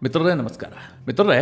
ಮಿತ್ರರೇ ನಮಸ್ಕಾರ. ಮಿತ್ರರೇ,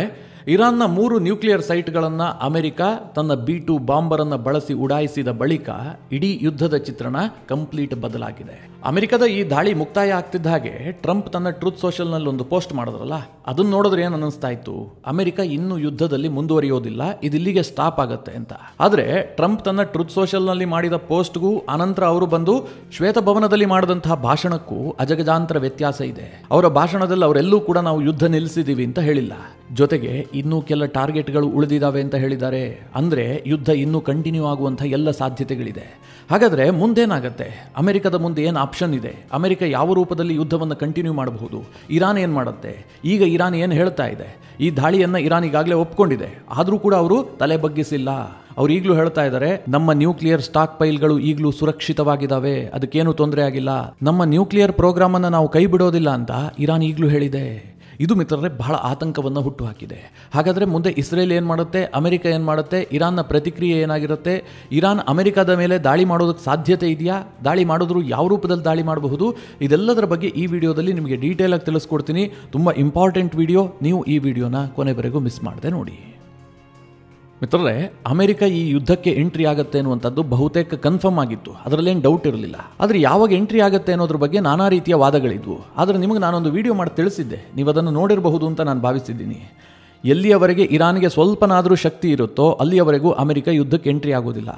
ಇರಾನ್ನ 3 ನ್ಯೂಕ್ಲಿಯರ್ ಸೈಟ್ಗಳನ್ನು ಅಮೆರಿಕ ತನ್ನ B-2 ಬಾಂಬರನ್ನು ಬಳಸಿ ಉಡಾಯಿಸಿದ ಬಳಿಕ ಇಡೀ ಯುದ್ಧದ ಚಿತ್ರಣ ಕಂಪ್ಲೀಟ್ ಬದಲಾಗಿದೆ. ಅಮೆರಿಕದ ಈ ದಾಳಿ ಮುಕ್ತಾಯ ಆಗ್ತಿದ್ದ ಹಾಗೆ ಟ್ರಂಪ್ ತನ್ನ ಟ್ರೂತ್ ಸೋಷಲ್ನಲ್ಲಿ ಒಂದು ಪೋಸ್ಟ್ ಮಾಡಿದ್ರಲ್ಲ, ಅದನ್ನ ನೋಡಿದ್ರೆ ಏನು ಅನ್ನಿಸ್ತಾ ಇತ್ತು? ಅಮೆರಿಕ ಇನ್ನೂ ಯುದ್ಧದಲ್ಲಿ ಮುಂದುವರಿಯೋದಿಲ್ಲ, ಇದಿಲ್ಲಿಗೆ ಸ್ಟಾಪ್ ಆಗುತ್ತೆ ಅಂತ. ಆದರೆ ಟ್ರಂಪ್ ತನ್ನ ಟ್ರೂತ್ ಸೋಷಲ್ನಲ್ಲಿ ಮಾಡಿದ ಪೋಸ್ಟ್ಗೂ ಅನಂತರ ಅವರು ಬಂದು ಶ್ವೇತಭವನದಲ್ಲಿ ಮಾಡಿದಂತಹ ಭಾಷಣಕ್ಕೂ ಅಜಗಜಾಂತರ ವ್ಯತ್ಯಾಸ ಇದೆ. ಅವರ ಭಾಷಣದಲ್ಲಿ ಅವರೆಲ್ಲೂ ಕೂಡ ನಾವು ಯುದ್ಧ ನಿಲ್ಲಿಸಿದೀವಿ ಅಂತ ಹೇಳಿಲ್ಲ, ಜೊತೆಗೆ ಇನ್ನೂ ಕೆಲ ಟಾರ್ಗೆಟ್ಗಳು ಉಳಿದಿದ್ದಾವೆ ಅಂತ ಹೇಳಿದ್ದಾರೆ. ಅಂದರೆ ಯುದ್ಧ ಇನ್ನೂ ಕಂಟಿನ್ಯೂ ಆಗುವಂಥ ಎಲ್ಲ ಸಾಧ್ಯತೆಗಳಿದೆ. ಹಾಗಾದರೆ ಮುಂದೇನಾಗತ್ತೆ? ಅಮೆರಿಕದ ಮುಂದೆ ಏನು ಆಪ್ಷನ್ ಇದೆ? ಅಮೆರಿಕ ಯಾವ ರೂಪದಲ್ಲಿ ಯುದ್ಧವನ್ನು ಕಂಟಿನ್ಯೂ ಮಾಡಬಹುದು? ಇರಾನ್ ಏನು ಮಾಡುತ್ತೆ? ಈಗ ಇರಾನ್ ಏನು ಹೇಳ್ತಾ ಇದೆ? ಈ ದಾಳಿಯನ್ನು ಇರಾನ್ ಈಗಾಗಲೇ ಒಪ್ಕೊಂಡಿದೆ, ಆದರೂ ಕೂಡ ಅವರು ತಲೆ ಬಗ್ಗಿಸಿಲ್ಲ. ಅವ್ರು ಈಗಲೂ ಹೇಳ್ತಾ ಇದ್ದಾರೆ, ನಮ್ಮ ನ್ಯೂಕ್ಲಿಯರ್ ಸ್ಟಾಕ್ ಪೈಲ್ಗಳು ಈಗಲೂ ಸುರಕ್ಷಿತವಾಗಿದ್ದಾವೆ, ಅದಕ್ಕೇನು ತೊಂದರೆ ಆಗಿಲ್ಲ, ನಮ್ಮ ನ್ಯೂಕ್ಲಿಯರ್ ಪ್ರೋಗ್ರಾಮ್ ಅನ್ನು ನಾವು ಕೈ ಬಿಡೋದಿಲ್ಲ ಅಂತ ಇರಾನ್ ಈಗಲೂ ಹೇಳಿದೆ. ಇದು ಮಿತ್ರರೇ ಬಹಳ ಆತಂಕವನ್ನು ಹುಟ್ಟುಹಾಕಿದೆ. ಹಾಗಾದರೆ ಮುಂದೆ ಇಸ್ರೇಲ್ ಏನು ಮಾಡುತ್ತೆ? ಅಮೆರಿಕ ಏನು ಮಾಡುತ್ತೆ? ಇರಾನ್ನ ಪ್ರತಿಕ್ರಿಯೆ ಏನಾಗಿರುತ್ತೆ? ಇರಾನ್ ಅಮೆರಿಕದ ಮೇಲೆ ದಾಳಿ ಮಾಡೋದಕ್ಕೆ ಸಾಧ್ಯತೆ ಇದೆಯಾ? ದಾಳಿ ಮಾಡಿದ್ರು ಯಾವ ರೂಪದಲ್ಲಿ ದಾಳಿ ಮಾಡಬಹುದು? ಇದೆಲ್ಲದರ ಬಗ್ಗೆ ಈ ವಿಡಿಯೋದಲ್ಲಿ ನಿಮಗೆ ಡೀಟೇಲ್ ಆಗಿ ತಿಳಿಸ್ಕೊಡ್ತೀನಿ. ತುಂಬ ಇಂಪಾರ್ಟೆಂಟ್ ವಿಡಿಯೋ, ನೀವು ಈ ವಿಡಿಯೋನ ಕೊನೆವರೆಗೂ ಮಿಸ್ ಮಾಡದೆ ನೋಡಿ. ಮಿತ್ರರೇ, ಅಮೆರಿಕ ಈ ಯುದ್ಧಕ್ಕೆ ಎಂಟ್ರಿ ಆಗುತ್ತೆ ಅನ್ನುವಂಥದ್ದು ಬಹುತೇಕ ಕನ್ಫರ್ಮ್ ಆಗಿತ್ತು, ಅದರಲ್ಲೇನು ಡೌಟ್ ಇರಲಿಲ್ಲ. ಆದರೆ ಯಾವಾಗ ಎಂಟ್ರಿ ಆಗುತ್ತೆ ಅನ್ನೋದ್ರ ಬಗ್ಗೆ ನಾನಾ ರೀತಿಯ ವಾದಗಳಿದ್ವು. ಆದರೆ ನಿಮಗೆ ನಾನೊಂದು ವಿಡಿಯೋ ಮಾಡಿ ತಿಳಿಸಿದ್ದೆ, ನೀವು ಅದನ್ನು ನೋಡಿರಬಹುದು ಅಂತ ನಾನು ಭಾವಿಸಿದ್ದೀನಿ. ಎಲ್ಲಿಯವರೆಗೆ ಇರಾನ್ಗೆ ಸ್ವಲ್ಪನಾದರೂ ಶಕ್ತಿ ಇರುತ್ತೋ ಅಲ್ಲಿಯವರೆಗೂ ಅಮೆರಿಕ ಯುದ್ಧಕ್ಕೆ ಎಂಟ್ರಿ ಆಗೋದಿಲ್ಲ.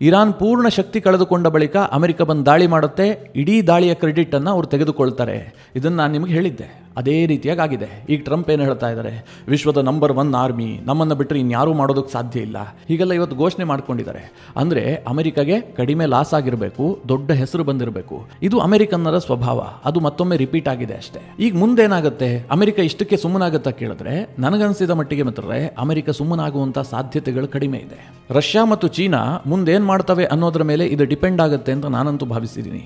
ಇರಾನ್ ಪೂರ್ಣ ಶಕ್ತಿ ಕಳೆದುಕೊಂಡ ಬಳಿಕ ಅಮೆರಿಕ ಬಂದು ದಾಳಿ ಮಾಡುತ್ತೆ, ಇಡೀ ದಾಳಿಯ ಕ್ರೆಡಿಟನ್ನು ಅವ್ರು ತೆಗೆದುಕೊಳ್ತಾರೆ. ಇದನ್ನು ನಾನು ನಿಮಗೆ ಹೇಳಿದ್ದೆ, ಅದೇ ರೀತಿಯಾಗಿ ಆಗಿದೆ. ಈಗ ಟ್ರಂಪ್ ಏನು ಹೇಳ್ತಾ ಇದ್ದಾರೆ? ವಿಶ್ವದ ನಂಬರ್ 1 ಆರ್ಮಿ, ನಮ್ಮನ್ನು ಬಿಟ್ಟರೆ ಇನ್ಯಾರೂ ಮಾಡೋದಕ್ಕೆ ಸಾಧ್ಯ ಇಲ್ಲ, ಹೀಗೆಲ್ಲ ಇವತ್ತು ಘೋಷಣೆ ಮಾಡ್ಕೊಂಡಿದ್ದಾರೆ. ಅಂದರೆ ಅಮೆರಿಕಾಗೆ ಕಡಿಮೆ ಲಾಸ್ ಆಗಿರಬೇಕು, ದೊಡ್ಡ ಹೆಸರು ಬಂದಿರಬೇಕು. ಇದು ಅಮೆರಿಕನ್ನರ ಸ್ವಭಾವ, ಅದು ಮತ್ತೊಮ್ಮೆ ರಿಪೀಟ್ ಆಗಿದೆ ಅಷ್ಟೇ. ಈಗ ಮುಂದೇನಾಗುತ್ತೆ? ಅಮೆರಿಕ ಇಷ್ಟಕ್ಕೆ ಸುಮ್ಮನಾಗುತ್ತಾ ಕೇಳಿದ್ರೆ, ನನಗನ್ಸಿದ ಮಟ್ಟಿಗೆ ಮಿತ್ರರೇ ಅಮೆರಿಕ ಸುಮ್ಮನಾಗುವಂಥ ಸಾಧ್ಯತೆಗಳು ಕಡಿಮೆ ಇದೆ. ರಷ್ಯಾ ಮತ್ತು ಚೀನಾ ಮುಂದೇನು ಮಾಡ್ತವೆ ಅನ್ನೋದ್ರ ಮೇಲೆ ಇದು ಡಿಪೆಂಡ್ ಆಗುತ್ತೆ ಅಂತ ನಾನಂತೂ ಭಾವಿಸಿದ್ದೀನಿ.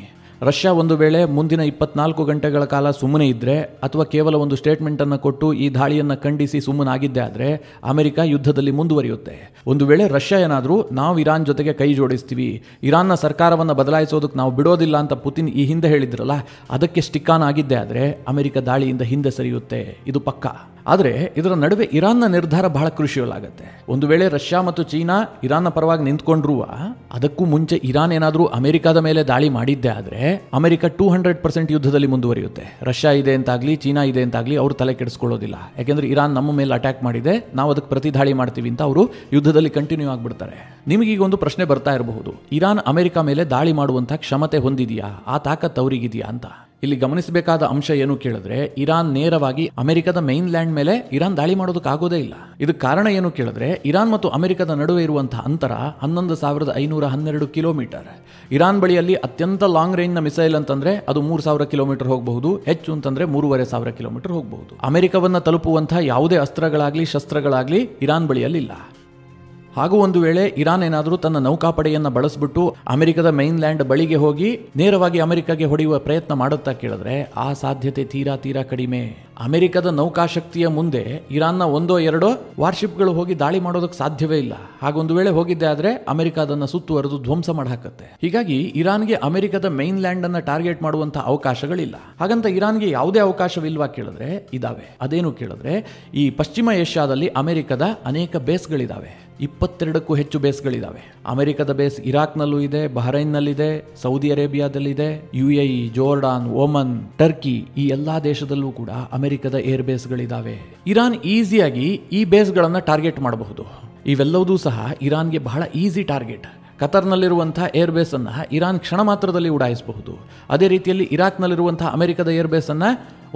ರಷ್ಯಾ ಒಂದು ವೇಳೆ ಮುಂದಿನ 24 ಗಂಟೆಗಳ ಕಾಲ ಸುಮ್ಮನೆ ಇದ್ದರೆ, ಅಥವಾ ಕೇವಲ ಒಂದು ಸ್ಟೇಟ್ಮೆಂಟನ್ನು ಕೊಟ್ಟು ಈ ದಾಳಿಯನ್ನು ಖಂಡಿಸಿ ಸುಮ್ಮನಾಗಿದ್ದೇ ಆದರೆ ಅಮೆರಿಕ ಯುದ್ಧದಲ್ಲಿ ಮುಂದುವರಿಯುತ್ತೆ. ಒಂದು ವೇಳೆ ರಷ್ಯಾ ಏನಾದರೂ ನಾವು ಇರಾನ್ ಜೊತೆಗೆ ಕೈ ಜೋಡಿಸ್ತೀವಿ, ಇರಾನ್ನ ಸರ್ಕಾರವನ್ನು ಬದಲಾಯಿಸೋದಕ್ಕೆ ನಾವು ಬಿಡೋದಿಲ್ಲ ಅಂತ ಪುತಿನ್ ಈ ಹಿಂದೆ ಹೇಳಿದ್ರಲ್ಲ, ಅದಕ್ಕೆ ಸ್ಟಿಕ್ ಆನ್ ಆಗಿದ್ದೇ ಆದರೆ ಅಮೆರಿಕ ದಾಳಿಯಿಂದ ಹಿಂದೆ ಸರಿಯುತ್ತೆ, ಇದು ಪಕ್ಕಾ. ಆದರೆ ಇದರ ನಡುವೆ ಇರಾನ್ನ ನಿರ್ಧಾರ ಬಹಳ ಕ್ರೂಷಿಯಲ್ ಆಗುತ್ತೆ. ಒಂದು ವೇಳೆ ರಷ್ಯಾ ಮತ್ತು ಚೀನಾ ಇರಾನ್ನ ಪರವಾಗಿ ನಿಂತ್ಕೊಂಡ್ರೂ ಅದಕ್ಕೂ ಮುಂಚೆ ಇರಾನ್ ಏನಾದರೂ ಅಮೆರಿಕದ ಮೇಲೆ ದಾಳಿ ಮಾಡಿದ್ದೇ ಆದರೆ ಅಮೆರಿಕ 200% ಯುದ್ಧದಲ್ಲಿ ಮುಂದುವರಿಯುತ್ತೆ. ರಷ್ಯಾ ಇದೆ ಅಂತಾಗಲಿ ಚೀನಾ ಇದೆ ಅಂತಾಗಲಿ ಅವರು ತಲೆ ಕೆಡಿಸ್ಕೊಳ್ಳೋದಿಲ್ಲ. ಯಾಕೆಂದ್ರೆ ಇರಾನ್ ನಮ್ಮ ಮೇಲೆ ಅಟ್ಯಾಕ್ ಮಾಡಿದೆ, ನಾವು ಅದಕ್ಕೆ ಪ್ರತಿ ದಾಳಿ ಮಾಡ್ತೀವಿ ಅಂತ ಅವರು ಯುದ್ಧದಲ್ಲಿ ಕಂಟಿನ್ಯೂ ಆಗಿಬಿಡ್ತಾರೆ. ನಿಮಗೀಗ ಒಂದು ಪ್ರಶ್ನೆ ಬರ್ತಾ ಇರಬಹುದು, ಇರಾನ್ ಅಮೆರಿಕ ಮೇಲೆ ದಾಳಿ ಮಾಡುವಂಥ ಕ್ಷಮತೆ ಹೊಂದಿದೆಯಾ, ಆ ತಾಕತ್ ಅವರಿಗಿದೆಯಾ ಅಂತ. ಇಲ್ಲಿ ಗಮನಿಸಬೇಕಾದ ಅಂಶ ಏನು ಕೇಳಿದ್ರೆ, ಇರಾನ್ ನೇರವಾಗಿ ಅಮೆರಿಕದ ಮೈನ್ ಲ್ಯಾಂಡ್ ಮೇಲೆ ಇರಾನ್ ದಾಳಿ ಮಾಡೋದಕ್ಕೆ ಆಗೋದೇ ಇಲ್ಲ. ಇದಕ್ಕೆ ಕಾರಣ ಏನು ಕೇಳಿದ್ರೆ, ಇರಾನ್ ಮತ್ತು ಅಮೆರಿಕದ ನಡುವೆ ಇರುವಂತಹ ಅಂತರ 11,512 ಕಿಲೋಮೀಟರ್. ಇರಾನ್ ಬಳಿಯಲ್ಲಿ ಅತ್ಯಂತ ಲಾಂಗ್ ರೇಂಜ್ನ ಮಿಸೈಲ್ ಅಂತಂದ್ರೆ ಅದು 3,000 ಕಿಲೋಮೀಟರ್ ಹೋಗಬಹುದು, ಹೆಚ್ಚು ಅಂತಂದ್ರೆ 3,500 ಕಿಲೋಮೀಟರ್ ಹೋಗಬಹುದು. ಅಮೆರಿಕವನ್ನ ತಲುಪುವಂತಹ ಯಾವುದೇ ಅಸ್ತ್ರಗಳಾಗ್ಲಿ ಶಸ್ತ್ರಗಳಾಗ್ಲಿ ಇರಾನ್ ಬಳಿಯಲ್ಲಿಲ್ಲ. ಹಾಗೂ ಒಂದು ವೇಳೆ ಇರಾನ್ ಏನಾದರೂ ತನ್ನ ನೌಕಾಪಡೆಯನ್ನು ಬಳಸಿಬಿಟ್ಟು ಅಮೆರಿಕದ ಮೈನ್ ಲ್ಯಾಂಡ್ ಬಳಿಗೆ ಹೋಗಿ ನೇರವಾಗಿ ಅಮೆರಿಕಗೆ ಹೊಡೆಯುವ ಪ್ರಯತ್ನ ಮಾಡುತ್ತಾ ಕೇಳಿದ್ರೆ ಆ ಸಾಧ್ಯತೆ ತೀರಾ ಕಡಿಮೆ. ಅಮೆರಿಕದ ನೌಕಾಶಕ್ತಿಯ ಮುಂದೆ ಇರಾನ್ನ 1-2 ವಾರ್ಶಿಪ್ಗಳು ಹೋಗಿ ದಾಳಿ ಮಾಡೋದಕ್ಕೆ ಸಾಧ್ಯವೇ ಇಲ್ಲ. ಹಾಗೊಂದು ವೇಳೆ ಹೋಗಿದ್ದೆ ಆದರೆ ಅಮೆರಿಕ ಅದನ್ನು ಸುತ್ತುವರೆದು ಧ್ವಂಸ ಮಾಡಾಕತ್ತೆ. ಹೀಗಾಗಿ ಇರಾನ್ಗೆ ಅಮೆರಿಕದ ಮೈನ್ ಲ್ಯಾಂಡ್ ಅನ್ನು ಟಾರ್ಗೆಟ್ ಮಾಡುವಂತಹ ಅವಕಾಶಗಳಿಲ್ಲ. ಹಾಗಂತ ಇರಾನ್ಗೆ ಯಾವುದೇ ಅವಕಾಶವಿಲ್ವಾ ಕೇಳಿದ್ರೆ ಇದಾವೆ. ಅದೇನು ಕೇಳಿದ್ರೆ, ಈ ಪಶ್ಚಿಮ ಏಷ್ಯಾದಲ್ಲಿ ಅಮೆರಿಕದ ಅನೇಕ ಬೇಸ್ಗಳಿದಾವೆ. 22ಕ್ಕೂ ಹೆಚ್ಚು ಬೇಸ್ಗಳಿದ್ದಾವೆ. ಅಮೆರಿಕದ ಬೇಸ್ ಇರಾಕ್ನಲ್ಲೂ ಇದೆ, ಬಹರೈನ್ನಲ್ಲಿದೆ, ಸೌದಿ ಅರೇಬಿಯಾದಲ್ಲಿದೆ, UAE, ಜೋರ್ಡಾನ್, ಓಮನ್, ಟರ್ಕಿ, ಈ ಎಲ್ಲಾ ದೇಶದಲ್ಲೂ ಕೂಡ ಅಮೆರಿಕದ ಏರ್ ಬೇಸ್ಗಳಿದ್ದಾವೆ. ಇರಾನ್ ಈಸಿಯಾಗಿ ಈ ಬೇಸ್ಗಳನ್ನು ಟಾರ್ಗೆಟ್ ಮಾಡಬಹುದು. ಇವೆಲ್ಲವೂ ಸಹ ಇರಾನ್ಗೆ ಬಹಳ ಈಸಿ ಟಾರ್ಗೆಟ್. ಕತರ್ನಲ್ಲಿರುವಂತಹ ಏರ್ ಬೇಸ್ ಅನ್ನ ಇರಾನ್ ಕ್ಷಣ ಮಾತ್ರದಲ್ಲಿ ಉಡಾಯಿಸಬಹುದು. ಅದೇ ರೀತಿಯಲ್ಲಿ ಇರಾಕ್ನಲ್ಲಿರುವಂತಹ ಅಮೆರಿಕದ ಏರ್ ಬೇಸ್ ಅನ್ನ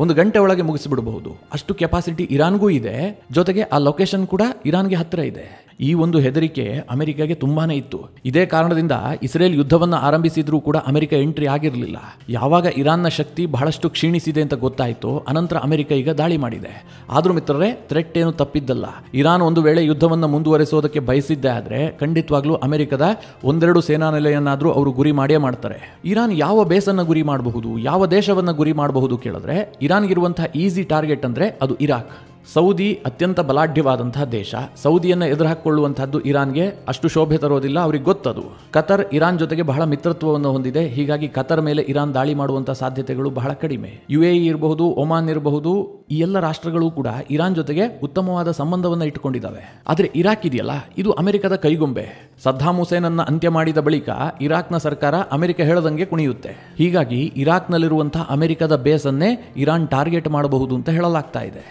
1 ಗಂಟೆ ಒಳಗೆ ಮುಗಿಸಿಬಿಡಬಹುದು. ಅಷ್ಟು ಕೆಪಾಸಿಟಿ ಇರಾನ್ಗೂ ಇದೆ, ಜೊತೆಗೆ ಆ ಲೊಕೇಶನ್ ಕೂಡ ಇರಾನ್ಗೆ ಹತ್ತಿರ ಇದೆ. ಈ ಒಂದು ಹೆದರಿಕೆ ಅಮೆರಿಕಗೆ ತುಂಬಾನೇ ಇತ್ತು. ಇದೇ ಕಾರಣದಿಂದ ಇಸ್ರೇಲ್ ಯುದ್ಧವನ್ನು ಆರಂಭಿಸಿದ್ರೂ ಕೂಡ ಅಮೆರಿಕ ಎಂಟ್ರಿ ಆಗಿರಲಿಲ್ಲ. ಯಾವಾಗ ಇರಾನ್ನ ಶಕ್ತಿ ಬಹಳಷ್ಟು ಕ್ಷೀಣಿಸಿದೆ ಅಂತ ಗೊತ್ತಾಯಿತು, ಅನಂತರ ಅಮೆರಿಕ ಈಗ ದಾಳಿ ಮಾಡಿದೆ. ಆದ್ರೂ ಮಿತ್ರರೇ, ಥ್ರೆಟ್ ಏನು ತಪ್ಪಿದ್ದಲ್ಲ. ಇರಾನ್ ಒಂದು ವೇಳೆ ಯುದ್ಧವನ್ನು ಮುಂದುವರಿಸೋದಕ್ಕೆ ಬಯಸಿದ್ದೇ ಆದ್ರೆ ಖಂಡಿತವಾಗ್ಲೂ ಅಮೆರಿಕದ 1-2 ಸೇನಾ ನೆಲೆಯನ್ನಾದ್ರೂ ಅವರು ಗುರಿ ಮಾಡೇ ಮಾಡ್ತಾರೆ. ಇರಾನ್ ಯಾವ ಬೇಸನ್ನು ಗುರಿ ಮಾಡಬಹುದು, ಯಾವ ದೇಶವನ್ನ ಗುರಿ ಮಾಡಬಹುದು ಕೇಳಿದ್ರೆ, ಇರಾನ್ಗಿರುವಂತಹ ಈಸಿ ಟಾರ್ಗೆಟ್ ಅಂದ್ರೆ ಅದು ಇರಾಕ್. ಸೌದಿ ಅತ್ಯಂತ ಬಲಾಢ್ಯವಾದಂತಹ ದೇಶ. ಸೌದಿಯನ್ನು ಎದುರುಹಾಕೊಳ್ಳುವಂತಹದ್ದು ಇರಾನ್ಗೆ ಅಷ್ಟು ಶೋಭೆ ತರೋದಿಲ್ಲ, ಅವ್ರಿಗೆ ಗೊತ್ತದು. ಕತರ್ ಇರಾನ್ ಜೊತೆಗೆ ಬಹಳ ಮಿತ್ರತ್ವವನ್ನು ಹೊಂದಿದೆ. ಹೀಗಾಗಿ ಕತರ್ ಮೇಲೆ ಇರಾನ್ ದಾಳಿ ಮಾಡುವಂತಹ ಸಾಧ್ಯತೆಗಳು ಬಹಳ ಕಡಿಮೆ. UAE ಇರಬಹುದು, ಒಮಾನ್ ಇರಬಹುದು, ಈ ಎಲ್ಲ ರಾಷ್ಟ್ರಗಳು ಕೂಡ ಇರಾನ್ ಜೊತೆಗೆ ಉತ್ತಮವಾದ ಸಂಬಂಧವನ್ನು ಇಟ್ಟುಕೊಂಡಿದ್ದಾವೆ. ಆದರೆ ಇರಾಕ್ ಇದೆಯಲ್ಲ, ಇದು ಅಮೆರಿಕದ ಕೈಗೊಂಬೆ. ಸದ್ದಾಂ ಹುಸೇನ್ ಅನ್ನ ಅಂತ್ಯ ಮಾಡಿದ ಬಳಿಕ ಇರಾಕ್ನ ಸರ್ಕಾರ ಅಮೆರಿಕ ಹೇಳದಂಗೆ ಕುಣಿಯುತ್ತೆ. ಹೀಗಾಗಿ ಇರಾಕ್ನಲ್ಲಿರುವಂತಹ ಅಮೆರಿಕದ ಬೇಸನ್ನೇ ಇರಾನ್ ಟಾರ್ಗೆಟ್ ಮಾಡಬಹುದು ಅಂತ ಹೇಳಲಾಗ್ತಾ ಇದೆ.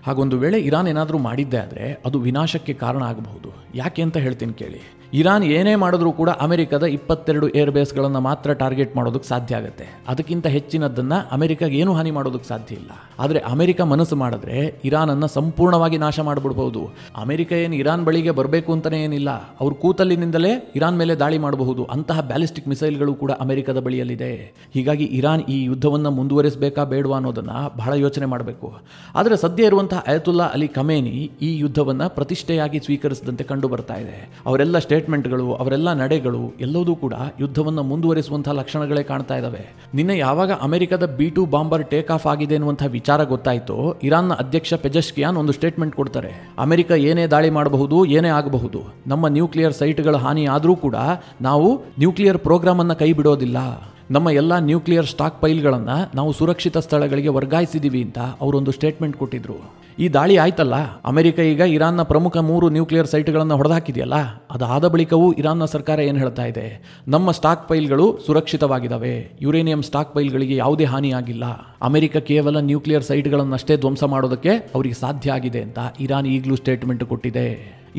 ಹಾಗೊಂದು ವೇಳೆ ಇರಾನ್ ಏನಾದರೂ ಮಾಡಿದ್ದೆ ಆದರೆ ಅದು ವಿನಾಶಕ್ಕೆ ಕಾರಣ ಆಗಬಹುದು. ಯಾಕೆ ಅಂತ ಹೇಳ್ತೀನಿ ಕೇಳಿ. ಇರಾನ್ ಏನೇ ಮಾಡಿದ್ರೂ ಕೂಡ ಅಮೆರಿಕದ 22 ಏರ್ ಬೇಸ್ಗಳನ್ನು ಮಾತ್ರ ಟಾರ್ಗೆಟ್ ಮಾಡೋದಕ್ಕೆ ಸಾಧ್ಯ ಆಗುತ್ತೆ. ಅದಕ್ಕಿಂತ ಹೆಚ್ಚಿನದನ್ನು ಅಮೆರಿಕಾಗೆ ಏನೂ ಹಾನಿ ಮಾಡೋದಕ್ಕೆ ಸಾಧ್ಯ ಇಲ್ಲ. ಆದರೆ ಅಮೆರಿಕ ಮನಸ್ಸು ಮಾಡಿದ್ರೆ ಇರಾನನ್ನು ಸಂಪೂರ್ಣವಾಗಿ ನಾಶ ಮಾಡಿಬಿಡ್ಬಹುದು. ಅಮೆರಿಕ ಏನು ಇರಾನ್ ಬಳಿಗೆ ಬರಬೇಕು ಅಂತಲೇ ಏನಿಲ್ಲ, ಅವ್ರ ಕೂತಲ್ಲಿನಿಂದಲೇ ಇರಾನ್ ಮೇಲೆ ದಾಳಿ ಮಾಡಬಹುದು. ಅಂತಹ ಬ್ಯಾಲಿಸ್ಟಿಕ್ ಮಿಸೈಲ್ಗಳು ಕೂಡ ಅಮೆರಿಕದ ಬಳಿಯಲ್ಲಿದೆ. ಹೀಗಾಗಿ ಇರಾನ್ ಈ ಯುದ್ಧವನ್ನು ಮುಂದುವರಿಸಬೇಕಾ ಬೇಡವಾ ಅನ್ನೋದನ್ನು ಬಹಳ ಯೋಚನೆ ಮಾಡಬೇಕು. ಆದರೆ ಸದ್ಯ ಇರುವಂತಹ ಅಯತುಲ್ಲಾ ಅಲಿ ಖಮೇನಿ ಈ ಯುದ್ಧವನ್ನು ಪ್ರತಿಷ್ಠೆಯಾಗಿ ಸ್ವೀಕರಿಸಿದಂತೆ ಕಂಡು ಬರ್ತಾ ಇದೆ. ಅವರೆಲ್ಲ ಸ್ಟೇಟ್ಮೆಂಟ್ಗಳು, ಅವರೆಲ್ಲ ನಡೆಗಳು ಎಲ್ಲವೂ ಕೂಡ ಯುದ್ಧವನ್ನು ಮುಂದುವರಿಸುವಂತಹ ಲಕ್ಷಣಗಳೇ ಕಾಣ್ತಾ ಇದ್ದಾವೆ. ನಿನ್ನೆ ಯಾವಾಗ ಅಮೆರಿಕದ B-2 ಬಾಂಬರ್ ಟೇಕ್ ಆಫ್ ಆಗಿದೆ ಎನ್ನುವಂತಹ ವಿಚಾರ ಗೊತ್ತಾಯಿತು, ಇರಾನ್ನ ಅಧ್ಯಕ್ಷ ಪೆಜೆಶ್ಕಿಯಾನ್ ಒಂದು ಸ್ಟೇಟ್ಮೆಂಟ್ ಕೊಡ್ತಾರೆ. ಅಮೆರಿಕ ಏನೇ ದಾಳಿ ಮಾಡಬಹುದು, ಏನೇ ಆಗಬಹುದು, ನಮ್ಮ ನ್ಯೂಕ್ಲಿಯರ್ ಸೈಟ್ಗಳ ಹಾನಿ ಆದರೂ ಕೂಡ ನಾವು ನ್ಯೂಕ್ಲಿಯರ್ ಪ್ರೋಗ್ರಾಮ್ ಅನ್ನು ಕೈ ಬಿಡೋದಿಲ್ಲ. ನಮ್ಮ ಎಲ್ಲ ನ್ಯೂಕ್ಲಿಯರ್ ಸ್ಟಾಕ್ ಪೈಲ್ಗಳನ್ನು ನಾವು ಸುರಕ್ಷಿತ ಸ್ಥಳಗಳಿಗೆ ವರ್ಗಾಯಿಸಿದ್ದೀವಿ ಅಂತ ಅವರೊಂದು ಸ್ಟೇಟ್ಮೆಂಟ್ ಕೊಟ್ಟಿದ್ರು. ಈ ದಾಳಿ ಆಯ್ತಲ್ಲ, ಅಮೆರಿಕ ಈಗ ಇರಾನ್ನ ಪ್ರಮುಖ 3 ನ್ಯೂಕ್ಲಿಯರ್ ಸೈಟ್ಗಳನ್ನು ಹೊಡೆದಾಕಿದೆಯಲ್ಲ, ಅದಾದ ಬಳಿಕವೂ ಇರಾನ್ನ ಸರ್ಕಾರ ಏನು ಹೇಳ್ತಾ ಇದೆ, ನಮ್ಮ ಸ್ಟಾಕ್ ಪೈಲ್ಗಳು ಸುರಕ್ಷಿತವಾಗಿದ್ದಾವೆ, ಯುರೇನಿಯಂ ಸ್ಟಾಕ್ ಪೈಲ್ಗಳಿಗೆ ಯಾವುದೇ ಹಾನಿಯಾಗಿಲ್ಲ, ಅಮೆರಿಕ ಕೇವಲ ನ್ಯೂಕ್ಲಿಯರ್ ಸೈಟ್ಗಳನ್ನಷ್ಟೇ ಧ್ವಂಸ ಮಾಡೋದಕ್ಕೆ ಅವರಿಗೆ ಸಾಧ್ಯ ಆಗಿದೆ ಅಂತ ಇರಾನ್ ಈಗಲೂ ಸ್ಟೇಟ್ಮೆಂಟ್ ಕೊಟ್ಟಿದೆ.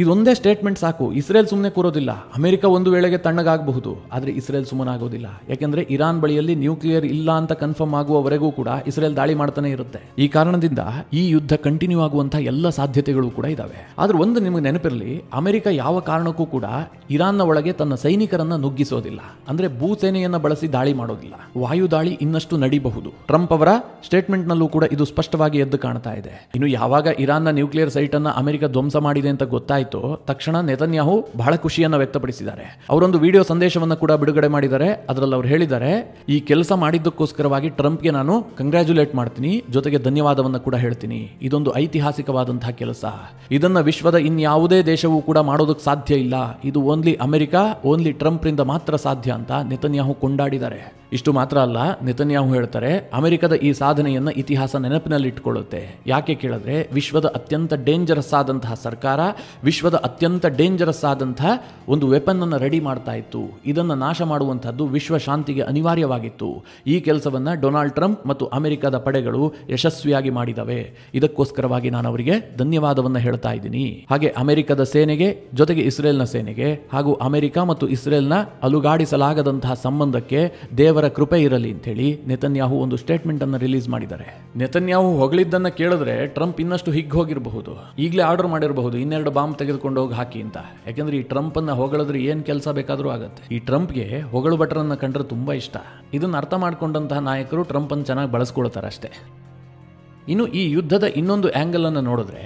ಇದೊಂದೇ ಸ್ಟೇಟ್ಮೆಂಟ್ ಸಾಕು. ಇಸ್ರೇಲ್ ಸುಮ್ಮನೆ ಕೂರೋದಿಲ್ಲ. ಅಮೆರಿಕ ಒಂದು ವೇಳೆಗೆ ತಣ್ಣಗಾಗಬಹುದು, ಆದರೆ ಇಸ್ರೇಲ್ ಸುಮ್ಮನಾಗೋದಿಲ್ಲ. ಯಾಕೆಂದ್ರೆ ಇರಾನ್ ಬಳಿಯಲ್ಲಿ ನ್ಯೂಕ್ಲಿಯರ್ ಇಲ್ಲ ಅಂತ ಕನ್ಫರ್ಮ್ ಆಗುವವರೆಗೂ ಕೂಡ ಇಸ್ರೇಲ್ ದಾಳಿ ಮಾಡ್ತಾನೆ ಇರುತ್ತೆ. ಈ ಕಾರಣದಿಂದ ಈ ಯುದ್ಧ ಕಂಟಿನ್ಯೂ ಆಗುವಂತಹ ಎಲ್ಲ ಸಾಧ್ಯತೆಗಳು ಕೂಡ ಇದಾವೆ. ಆದ್ರೆ ಒಂದು ನಿಮಗೆ ನೆನಪಿರಲಿ, ಅಮೆರಿಕ ಯಾವ ಕಾರಣಕ್ಕೂ ಕೂಡ ಇರಾನ್ನ ಒಳಗೆ ತನ್ನ ಸೈನಿಕರನ್ನ ನುಗ್ಗಿಸೋದಿಲ್ಲ. ಅಂದ್ರೆ ಭೂಸೇನೆಯನ್ನ ಬಳಸಿ ದಾಳಿ ಮಾಡೋದಿಲ್ಲ. ವಾಯು ದಾಳಿ ಇನ್ನಷ್ಟು ನಡೀಬಹುದು. ಟ್ರಂಪ್ ಅವರ ಸ್ಟೇಟ್ಮೆಂಟ್ ನಲ್ಲೂ ಕೂಡ ಇದು ಸ್ಪಷ್ಟವಾಗಿ ಎದ್ದು ಕಾಣ್ತಾ ಇದೆ. ಇನ್ನು ಯಾವಾಗ ಇರಾನ್ನ ನ್ಯೂಕ್ಲಿಯರ್ ಸೈಟ್ ಅನ್ನ ಅಮೆರಿಕ ಧ್ವಂಸ ಮಾಡಿದೆ ಅಂತ ಗೊತ್ತಾಯ್ತು, ತಕ್ಷಣ ನೆತನ್ಯಾಹು ಬಹಳ ಖುಷಿಯನ್ನ ವ್ಯಕ್ತಪಡಿಸಿದ್ದಾರೆ. ಅವರೊಂದು ವಿಡಿಯೋ ಸಂದೇಶವನ್ನು ಕೂಡ ಬಿಡುಗಡೆ ಮಾಡಿದ್ದಾರೆ. ಅದರಲ್ಲಿ ಅವರು ಹೇಳಿದ್ದಾರೆ, ಈ ಕೆಲಸ ಮಾಡಿದ್ದಕ್ಕೋಸ್ಕರವಾಗಿ ಟ್ರಂಪ್ಗೆ ನಾನು ಕಂಗ್ರ್ಯಾಚುಲೇಟ್ ಮಾಡ್ತೀನಿ, ಜೊತೆಗೆ ಧನ್ಯವಾದವನ್ನು ಕೂಡ ಹೇಳ್ತೀನಿ. ಇದೊಂದು ಐತಿಹಾಸಿಕವಾದಂತಹ ಕೆಲಸ. ಇದನ್ನ ವಿಶ್ವದ ಇನ್ಯಾವುದೇ ದೇಶವೂ ಕೂಡ ಮಾಡೋದಕ್ಕೆ ಸಾಧ್ಯ ಇಲ್ಲ. ಇದು ಓನ್ಲಿ ಅಮೆರಿಕ, ಓನ್ಲಿ ಟ್ರಂಪ್ ರಿಂದ ಮಾತ್ರ ಸಾಧ್ಯ ಅಂತ ನೆತನ್ಯಾಹು ಕೊಂಡಾಡಿದ್ದಾರೆ. ಇಷ್ಟು ಮಾತ್ರ ಅಲ್ಲ, ನೆತನ್ಯಾಹು ಹೇಳ್ತಾರೆ, ಅಮೆರಿಕದ ಈ ಸಾಧನೆಯನ್ನ ಇತಿಹಾಸ ನೆನಪಿನಲ್ಲಿಟ್ಟುಕೊಳ್ಳುತ್ತೆ. ಯಾಕೆ ಕೇಳಿದ್ರೆ, ವಿಶ್ವದ ಅತ್ಯಂತ ಡೇಂಜರಸ್ ಆದಂತಹ ಸರ್ಕಾರ, ವಿಶ್ವದ ಅತ್ಯಂತ ಡೇಂಜರಸ್ ಆದಂತಹ ಒಂದು ವೆಪನ್ ಅನ್ನು ರೆಡಿ ಮಾಡ್ತಾ ಇತ್ತು. ಇದನ್ನು ನಾಶ ಮಾಡುವಂತಹದ್ದು ವಿಶ್ವ ಶಾಂತಿಗೆ ಅನಿವಾರ್ಯವಾಗಿತ್ತು. ಈ ಕೆಲಸವನ್ನ ಡೊನಾಲ್ಡ್ ಟ್ರಂಪ್ ಮತ್ತು ಅಮೆರಿಕದ ಪಡೆಗಳು ಯಶಸ್ವಿಯಾಗಿ ಮಾಡಿದವೆ. ಇದಕ್ಕೋಸ್ಕರವಾಗಿ ನಾನು ಅವರಿಗೆ ಧನ್ಯವಾದವನ್ನು ಹೇಳ್ತಾ ಇದ್ದೀನಿ. ಹಾಗೆ ಅಮೆರಿಕದ ಸೇನೆಗೆ, ಜೊತೆಗೆ ಇಸ್ರೇಲ್ನ ಸೇನೆಗೆ, ಹಾಗೂ ಅಮೆರಿಕ ಮತ್ತು ಇಸ್ರೇಲ್ನ ಅಲುಗಾಡಿಸಲಾಗದಂತಹ ಸಂಬಂಧಕ್ಕೆ ದೇವರ ಕೃಪೆ ಇರಲಿ ಅಂತ ಹೇಳಿ ನೆತನ್ಯಾಹು ಒಂದು ಸ್ಟೇಟ್ಮೆಂಟ್ ಅನ್ನು ರಿಲೀಸ್ ಮಾಡಿದ್ದಾರೆ. ನೆತನ್ಯಾಹು ಹೊಗಳಿದ್ದನ್ನ ಕೇಳಿದ್ರೆ ಟ್ರಂಪ್ ಇನ್ನಷ್ಟು ಹಿಗ್ ಹೋಗಿರಬಹುದು. ಈಗಲೇ ಆರ್ಡರ್ ಮಾಡಿರಬಹುದು, 2 ಬಾಂಬ್ ತೆಗೆದುಕೊಂಡು ಹೋಗಿ ಹಾಕಿ ಅಂತ. ಯಾಕೆಂದ್ರೆ ಈ ಟ್ರಂಪ್ ಅನ್ನ ಹೊಗಳಿದ್ರೆ ಏನ್ ಕೆಲಸ ಬೇಕಾದ್ರೂ ಆಗುತ್ತೆ. ಈ ಟ್ರಂಪ್ಗೆ ಹೊಗಳು ಭಟ್ರನ್ನ ಕಂಡ್ರೆ ತುಂಬಾ ಇಷ್ಟ. ಇದನ್ನ ಅರ್ಥ ಮಾಡ್ಕೊಂಡಂತಹ ನಾಯಕರು ಟ್ರಂಪ್ ಅನ್ನು ಚೆನ್ನಾಗಿ ಬಳಸ್ಕೊಳ್ತಾರೆ ಅಷ್ಟೇ. ಇನ್ನು ಈ ಯುದ್ಧದ ಇನ್ನೊಂದು ಆಂಗಲ್ ಅನ್ನು ನೋಡಿದ್ರೆ,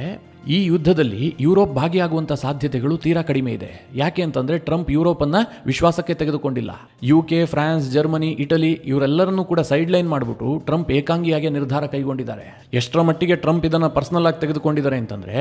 ಈ ಯುದ್ಧದಲ್ಲಿ ಯುರೋಪ್ ಭಾಗಿಯಾಗುವಂತಹ ಸಾಧ್ಯತೆಗಳು ತೀರಾ ಕಡಿಮೆ ಇದೆ. ಯಾಕೆ ಅಂತಂದ್ರೆ ಟ್ರಂಪ್ ಯುರೋಪ್ ಅನ್ನ ವಿಶ್ವಾಸಕ್ಕೆ ತೆಗೆದುಕೊಂಡಿಲ್ಲ. UK, ಫ್ರಾನ್ಸ್, ಜರ್ಮನಿ, ಇಟಲಿ ಇವರೆಲ್ಲರನ್ನೂ ಕೂಡ ಸೈಡ್ ಲೈನ್ ಮಾಡಿಬಿಟ್ಟು ಟ್ರಂಪ್ ಏಕಾಂಗಿಯಾಗಿ ನಿರ್ಧಾರ ಕೈಗೊಂಡಿದ್ದಾರೆ. ಎಷ್ಟರ ಮಟ್ಟಿಗೆ ಟ್ರಂಪ್ ಇದನ್ನ ಪರ್ಸನಲ್ ಆಗಿ ತೆಗೆದುಕೊಂಡಿದ್ದಾರೆ ಅಂತಂದ್ರೆ,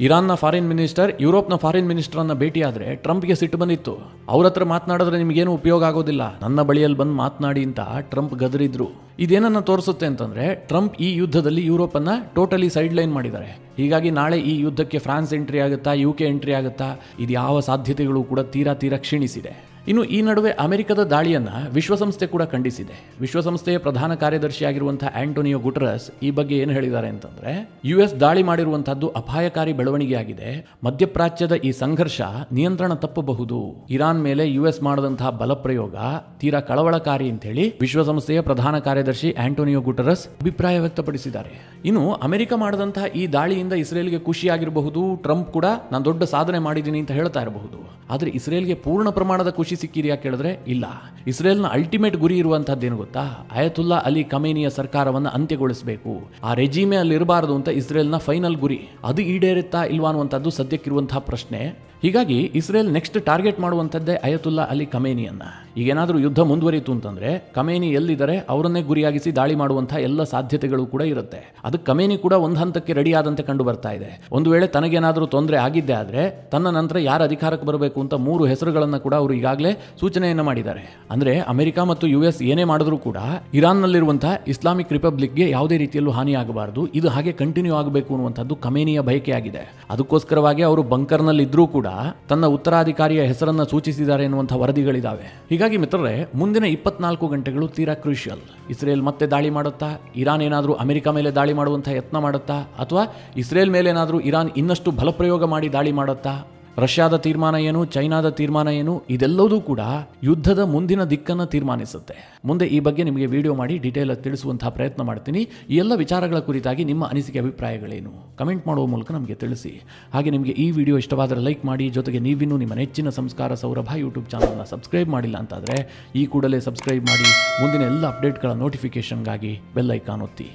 ಇರಾನ್ನ ಫಾರಿನ್ ಮಿನಿಸ್ಟರ್ ಯುರೋಪ್ನ ಫಾರಿನ್ ಮಿನಿಸ್ಟರ್ ಅನ್ನ ಭೇಟಿ ಆದ್ರೆ ಟ್ರಂಪ್ಗೆ ಸಿಟ್ಟು ಬಂದಿತ್ತು. ಅವ್ರ ಹತ್ರ ಮಾತನಾಡಿದ್ರೆ ನಿಮಗೇನು ಉಪಯೋಗ ಆಗೋದಿಲ್ಲ, ನನ್ನ ಬಳಿಯಲ್ಲಿ ಬಂದು ಮಾತನಾಡಿ ಅಂತ ಟ್ರಂಪ್ ಗದರಿದ್ರು. ಇದೇನನ್ನ ತೋರಿಸುತ್ತೆ ಅಂತಂದ್ರೆ, ಟ್ರಂಪ್ ಈ ಯುದ್ಧದಲ್ಲಿ ಯುರೋಪ್ ಅನ್ನ ಟೋಟಲಿ ಸೈಡ್ ಲೈನ್ ಮಾಡಿದ್ದಾರೆ. ಹೀಗಾಗಿ ನಾಳೆ ಈ ಯುದ್ಧಕ್ಕೆ ಫ್ರಾನ್ಸ್ ಎಂಟ್ರಿ ಆಗುತ್ತಾ, UK ಎಂಟ್ರಿ ಆಗುತ್ತಾ, ಇದು ಯಾವ ಸಾಧ್ಯತೆಗಳು ಕೂಡ ತೀರಾ ಕ್ಷೀಣಿಸಿದೆ. ಇನ್ನು ಈ ನಡುವೆ ಅಮೆರಿಕದ ದಾಳಿಯನ್ನ ವಿಶ್ವಸಂಸ್ಥೆ ಕೂಡ ಖಂಡಿಸಿದೆ. ವಿಶ್ವಸಂಸ್ಥೆಯ ಪ್ರಧಾನ ಕಾರ್ಯದರ್ಶಿಯಾಗಿರುವಂತಹ ಆಂಟೋನಿಯೋ ಗುಟೆರಸ್ ಈ ಬಗ್ಗೆ ಏನು ಹೇಳಿದ್ದಾರೆ ಅಂತಂದ್ರೆ, US ದಾಳಿ ಮಾಡಿರುವಂತಹದ್ದು ಅಪಾಯಕಾರಿ ಬೆಳವಣಿಗೆಯಾಗಿದೆ. ಮಧ್ಯಪ್ರಾಚ್ಯದ ಈ ಸಂಘರ್ಷ ನಿಯಂತ್ರಣ ತಪ್ಪಬಹುದು. ಇರಾನ್ ಮೇಲೆ US ಮಾಡಿದಂತಹ ಬಲಪ್ರಯೋಗ ತೀರಾ ಕಳವಳಕಾರಿ ಅಂತ ಹೇಳಿ ವಿಶ್ವಸಂಸ್ಥೆಯ ಪ್ರಧಾನ ಕಾರ್ಯದರ್ಶಿ ಆಂಟೋನಿಯೋ ಗುಟೆರಸ್ ಅಭಿಪ್ರಾಯ ವ್ಯಕ್ತಪಡಿಸಿದ್ದಾರೆ. ಇನ್ನು ಅಮೆರಿಕ ಮಾಡಿದಂತಹ ಈ ದಾಳಿಯಿಂದ ಇಸ್ರೇಲ್ಗೆ ಖುಷಿಯಾಗಿರಬಹುದು, ಟ್ರಂಪ್ ಕೂಡ ನಾನು ದೊಡ್ಡ ಸಾಧನೆ ಮಾಡಿದ್ದೀನಿ ಅಂತ ಹೇಳ್ತಾ ಇರಬಹುದು. ಆದರೆ ಇಸ್ರೇಲ್ಗೆ ಪೂರ್ಣ ಪ್ರಮಾಣದ ಖುಷಿ ಸಿಕ್ಕಿದೆಯಾ ಕೇಳಿದ್ರೆ ಇಲ್ಲ. ಇಸ್ರೇಲ್ನ ಅಲ್ಟಿಮೇಟ್ ಗುರಿ ಇರುವಂತಹದ್ದೇನು ಗೊತ್ತಾ, ಅಯತುಲ್ಲಾ ಅಲಿ ಖಮೇನಿಯ ಸರ್ಕಾರವನ್ನು ಅಂತ್ಯಗೊಳಿಸಬೇಕು. ಆ ರೆಜಿಮೆ ಅಲ್ಲಿ ಇರಬಾರದು ಅಂತ ಇಸ್ರೇಲ್ನ ಫೈನಲ್ ಗುರಿ. ಅದು ಈಡೇರುತ್ತಾ ಇಲ್ವಾ ಅನ್ನುವಂಥದ್ದು ಸದ್ಯಕ್ಕಿರುವಂತಹ ಪ್ರಶ್ನೆ. ಹೀಗಾಗಿ ಇಸ್ರೇಲ್ ನೆಕ್ಸ್ಟ್ ಟಾರ್ಗೆಟ್ ಮಾಡುವಂಥದ್ದೇ ಅಯತುಲ್ಲಾ ಅಲಿ ಖಮೇನಿಯನ್ನ. ಈಗೇನಾದರೂ ಯುದ್ಧ ಮುಂದುವರಿಯಿತು ಅಂತಂದ್ರೆ ಖಮೇನಿ ಎಲ್ಲಿದ್ದಾರೆ ಅವರನ್ನೇ ಗುರಿಯಾಗಿಸಿ ದಾಳಿ ಮಾಡುವಂತಹ ಎಲ್ಲ ಸಾಧ್ಯತೆಗಳು ಕೂಡ ಇರುತ್ತೆ. ಅದಕ್ಕೆ ಖಮೇನಿ ಕೂಡ ಒಂದು ಹಂತಕ್ಕೆ ರೆಡಿ ಆದಂತೆ ಕಂಡು ಬರ್ತಾ ಇದೆ. ಒಂದು ವೇಳೆ ತನಗೇನಾದರೂ ತೊಂದರೆ ಆಗಿದ್ದೆ ಆದ್ರೆ ತನ್ನ ನಂತರ ಯಾರು ಅಧಿಕಾರಕ್ಕೆ ಬರಬೇಕು ಅಂತ 3 ಹೆಸರುಗಳನ್ನು ಕೂಡ ಅವರು ಈಗಾಗಲೇ ಸೂಚನೆಯನ್ನು ಮಾಡಿದ್ದಾರೆ. ಅಂದ್ರೆ ಅಮೆರಿಕ ಮತ್ತು US ಏನೇ ಮಾಡಿದ್ರು ಕೂಡ ಇರಾನ್ನಲ್ಲಿರುವಂತಹ ಇಸ್ಲಾಮಿಕ್ ರಿಪಬ್ಲಿಕ್ಗೆ ಯಾವುದೇ ರೀತಿಯಲ್ಲೂ ಹಾನಿಯಾಗಬಾರದು, ಇದು ಹಾಗೆ ಕಂಟಿನ್ಯೂ ಆಗಬೇಕು ಅನ್ನುವಂಥದ್ದು ಖಮೇನಿಯ ಬಯಕೆಯಾಗಿದೆ. ಅದಕ್ಕೋಸ್ಕರವಾಗಿ ಅವರು ಬಂಕರ್ನಲ್ಲಿ ಇದ್ರೂ ಕೂಡ ತನ್ನ ಉತ್ತರಾಧಿಕಾರಿಯ ಹೆಸರನ್ನ ಸೂಚಿಸಿದ್ದಾರೆ ಎನ್ನುವಂತಹ ವರದಿಗಳಿದಾವೆ. ಹೀಗಾಗಿ ಮಿತ್ರರೇ, ಮುಂದಿನ 24 ಗಂಟೆಗಳು ತೀರಾ ಕ್ರೂಷಿಯಲ್. ಇಸ್ರೇಲ್ ಮತ್ತೆ ದಾಳಿ ಮಾಡುತ್ತಾ, ಇರಾನ್ ಏನಾದರೂ ಅಮೆರಿಕ ಮೇಲೆ ದಾಳಿ ಮಾಡುವಂತಹ ಯತ್ನ ಮಾಡುತ್ತಾ, ಅಥವಾ ಇಸ್ರೇಲ್ ಮೇಲೆ ಏನಾದರೂ ಇರಾನ್ ಇನ್ನಷ್ಟು ಬಲಪ್ರಯೋಗ ಮಾಡಿ ದಾಳಿ ಮಾಡುತ್ತಾ, ರಷ್ಯಾದ ತೀರ್ಮಾನ ಏನು, ಚೈನಾದ ತೀರ್ಮಾನ ಏನು, ಇದೆಲ್ಲವೂ ಕೂಡ ಯುದ್ಧದ ಮುಂದಿನ ದಿಕ್ಕನ್ನು ತೀರ್ಮಾನಿಸುತ್ತೆ. ಮುಂದೆ ಈ ಬಗ್ಗೆ ನಿಮಗೆ ವಿಡಿಯೋ ಮಾಡಿ ಡೀಟೇಲ್ ಆಗಿ ತಿಳಿಸುವಂತಹ ಪ್ರಯತ್ನ ಮಾಡ್ತೀನಿ. ಈ ಎಲ್ಲ ವಿಚಾರಗಳ ಕುರಿತಾಗಿ ನಿಮ್ಮ ಅನಿಸಿಕೆ ಅಭಿಪ್ರಾಯಗಳೇನು ಕಮೆಂಟ್ ಮಾಡುವ ಮೂಲಕ ನಮಗೆ ತಿಳಿಸಿ. ಹಾಗೆ ನಿಮಗೆ ಈ ವಿಡಿಯೋ ಇಷ್ಟವಾದರೆ ಲೈಕ್ ಮಾಡಿ. ಜೊತೆಗೆ ನೀವಿನ್ನೂ ನಿಮ್ಮ ನೆಚ್ಚಿನ ಸಂಸ್ಕಾರ ಸೌರಭ ಯೂಟ್ಯೂಬ್ ಚಾನಲ್ನ ಸಬ್ಸ್ಕ್ರೈಬ್ ಮಾಡಿಲ್ಲ ಅಂತಾದರೆ ಈ ಕೂಡಲೇ ಸಬ್ಸ್ಕ್ರೈಬ್ ಮಾಡಿ. ಮುಂದಿನ ಎಲ್ಲ ಅಪ್ಡೇಟ್ಗಳ ನೋಟಿಫಿಕೇಷನ್ಗಾಗಿ ಬೆಲ್ ಐಕಾನ್ ಒತ್ತಿ.